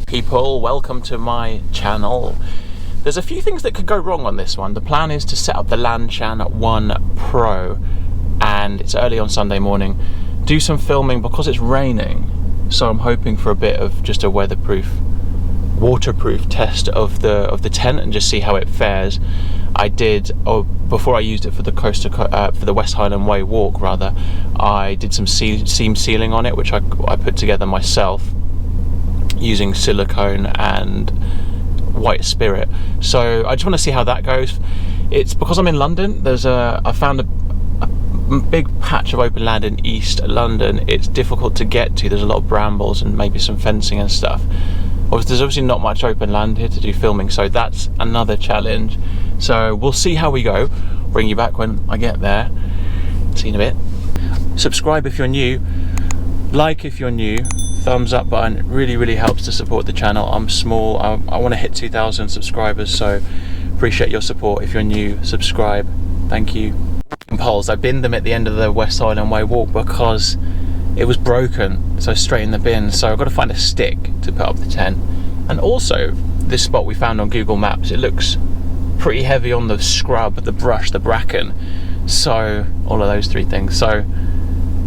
People, welcome to my channel. There's a few things that could go wrong on this one. The plan is to set up the Lanshan One Pro, and it's early on Sunday morning. Do some filming because it's raining, so I'm hoping for a bit of just a waterproof test of the tent and just see how it fares. I did, before I used it for the for the West Highland Way walk rather, I did some seam sealing on it, which I put together myself using silicone and white spirit. So I just want to see how that goes. It's because I'm in London. I found a big patch of open land in East London. It's difficult to get to. There's a lot of brambles and maybe some fencing and stuff. There's obviously not much open land here to do filming, so that's another challenge. So we'll see how we go. Bring you back when I get there. See you in a bit. Subscribe if you're new. Like if you're new. Thumbs up button really helps to support the channel. I'm small. I want to hit 2,000 subscribers, so appreciate your support. If you're new, subscribe. Thank you. Poles. I binned them at the end of the West Highland Way walk because it was broken, so straight in the bin. So I've got to find a stick to put up the tent. And also, this spot we found on Google Maps, it looks pretty heavy on the scrub, the brush, the bracken. So all of those three things. So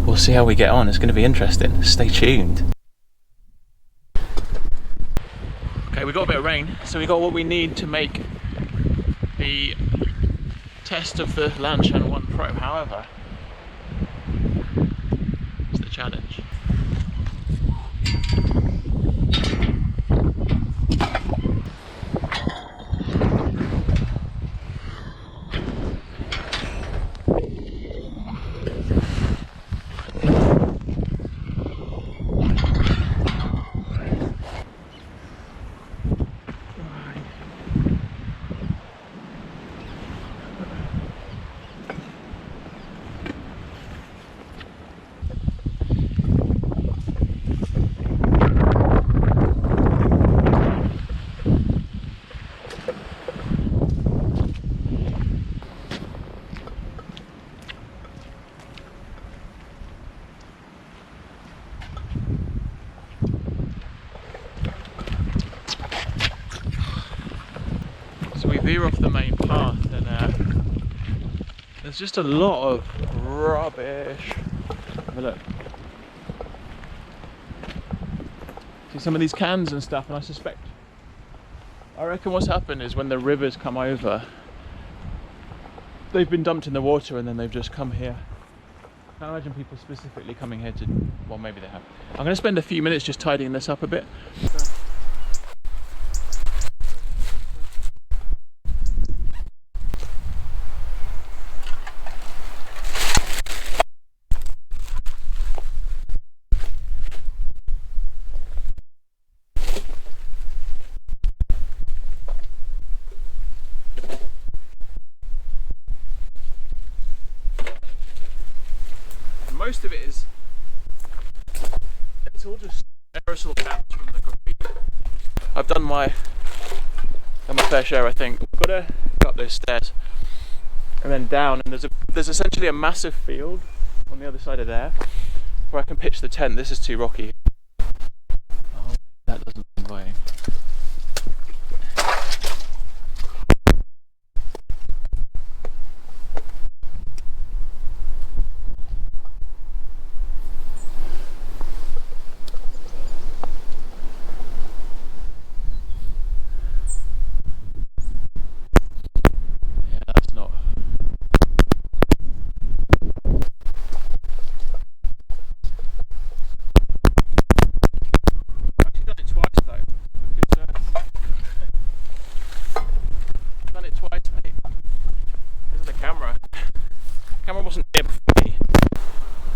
we'll see how we get on. It's going to be interesting. Stay tuned. Okay, we got a bit of rain, so we got what we need to make the test of the Lanshan One Pro. However, it's the challenge. So we veer off the main path and there's just a lot of rubbish. Have a look. See some of these cans and stuff, and I reckon what's happened is when the rivers come over, they've been dumped in the water and then they've just come here. I can't imagine people specifically coming here to, well, maybe they have. I'm going to spend a few minutes just tidying this up a bit. Most of it's all just aerosol caps from the graffiti. I've done my fair share, I think. I've got to go up those stairs and then down, and there's essentially a massive field on the other side of there where I can pitch the tent. This is too rocky. Oh, that doesn't look inviting.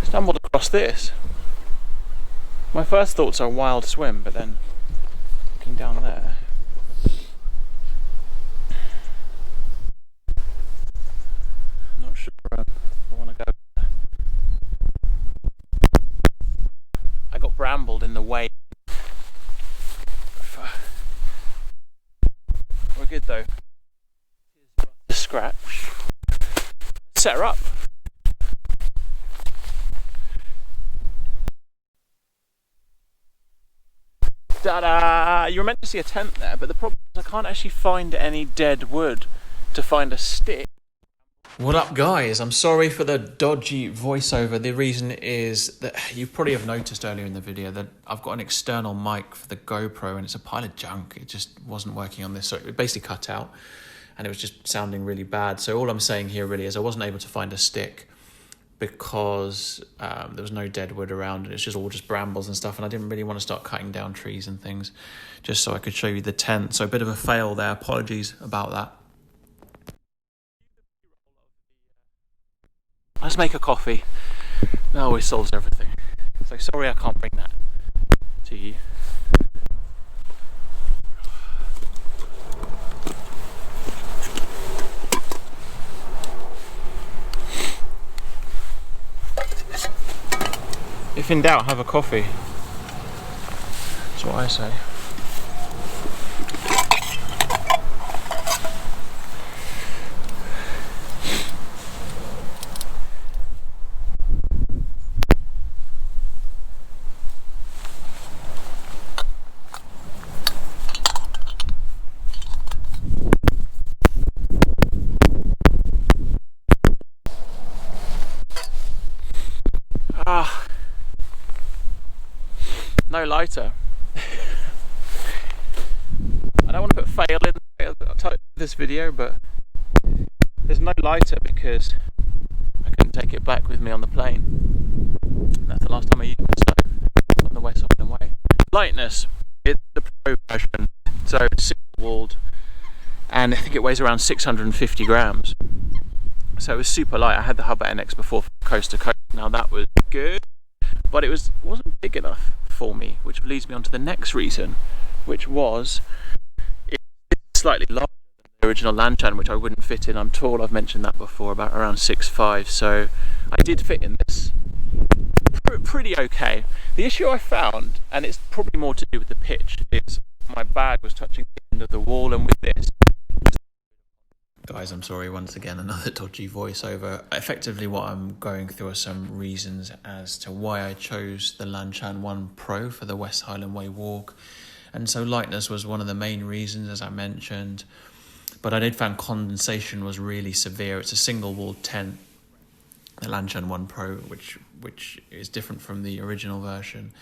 Stumbled across this. My first thoughts are wild swim, but then looking down there, I'm not sure I want to go there. I got brambled in the way. We're good though. The scratch. Set her up. Ta-da! You were meant to see a tent there, but the problem is I can't actually find any dead wood to find a stick. What up, guys? I'm sorry for the dodgy voiceover. The reason is that you probably have noticed earlier in the video that I've got an external mic for the GoPro and it's a pile of junk. It just wasn't working on this, so it basically cut out and it was just sounding really bad. So all I'm saying here really is I wasn't able to find a stick because there was no dead wood around and it's just all just brambles and stuff, and I didn't really want to start cutting down trees and things just so I could show you the tent. So a bit of a fail there. Apologies about that. Let's make a coffee. That always solves everything. So sorry I can't bring that to you. If in doubt, have a coffee. That's what I say. No lighter. I don't want to put fail in this video, but there's no lighter because I couldn't take it back with me on the plane. That's the last time I used my stove on the West Highland Way. Lightness, it's the Pro version, so it's single walled, and I think it weighs around 650 grams. So it was super light. I had the Hub NX before for coast to coast. Now that was good, but it wasn't big enough for me, which leads me on to the next reason, which was it's slightly larger than the original Lanshan, which I wouldn't fit in. I'm tall, I've mentioned that before, about around 6'5", so I did fit in this pretty okay. The issue I found, and it's probably more to do with the pitch, is my bag was touching the end of the wall, and with this, guys, I'm sorry once again, another dodgy voiceover. Effectively what I'm going through are some reasons as to why I chose the Lanshan One Pro for the West Highland Way walk. And so lightness was one of the main reasons, as I mentioned. But I did find condensation was really severe. It's a single walled tent, the Lanshan One Pro, which is different from the original version.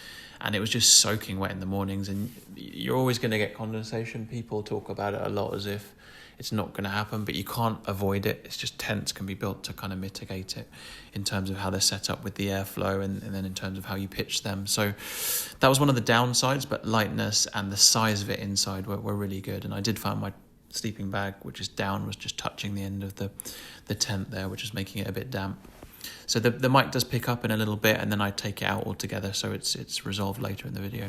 And it was just soaking wet in the mornings, and you're always going to get condensation. People talk about it a lot as if it's not going to happen, but you can't avoid it. It's just tents can be built to kind of mitigate it in terms of how they're set up with the airflow and then in terms of how you pitch them. So that was one of the downsides, but lightness and the size of it inside were really good. And I did find my sleeping bag, which is down, was just touching the end of the tent there, which is making it a bit damp. So the mic does pick up in a little bit, and then I take it out altogether, so it's resolved later in the video.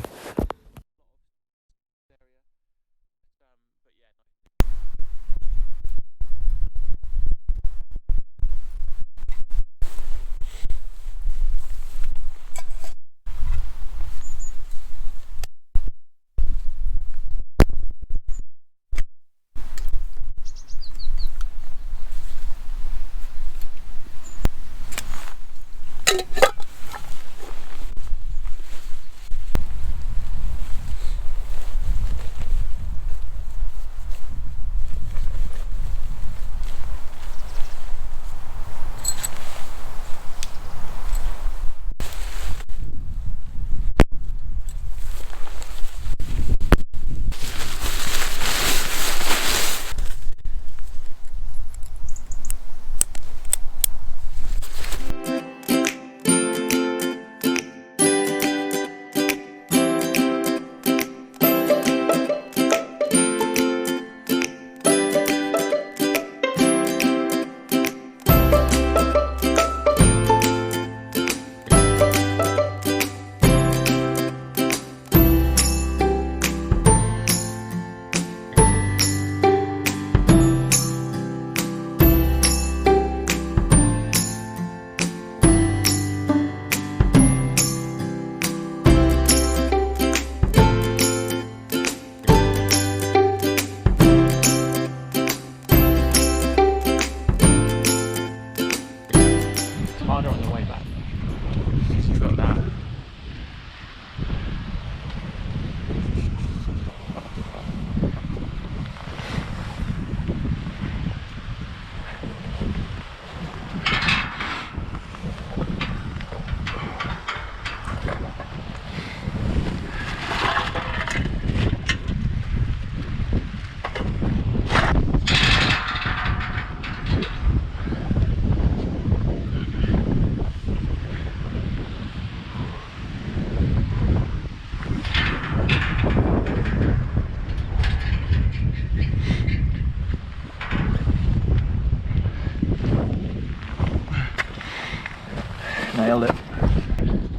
Nailed it.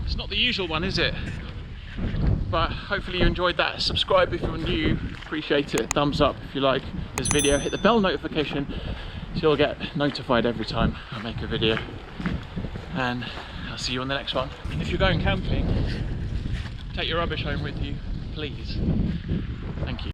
It's not the usual one, is it? But hopefully you enjoyed that. Subscribe if you're new, appreciate it. Thumbs up if you like this video. Hit the bell notification so you'll get notified every time I make a video. And I'll see you on the next one. If you're going camping, take your rubbish home with you, please. Thank you.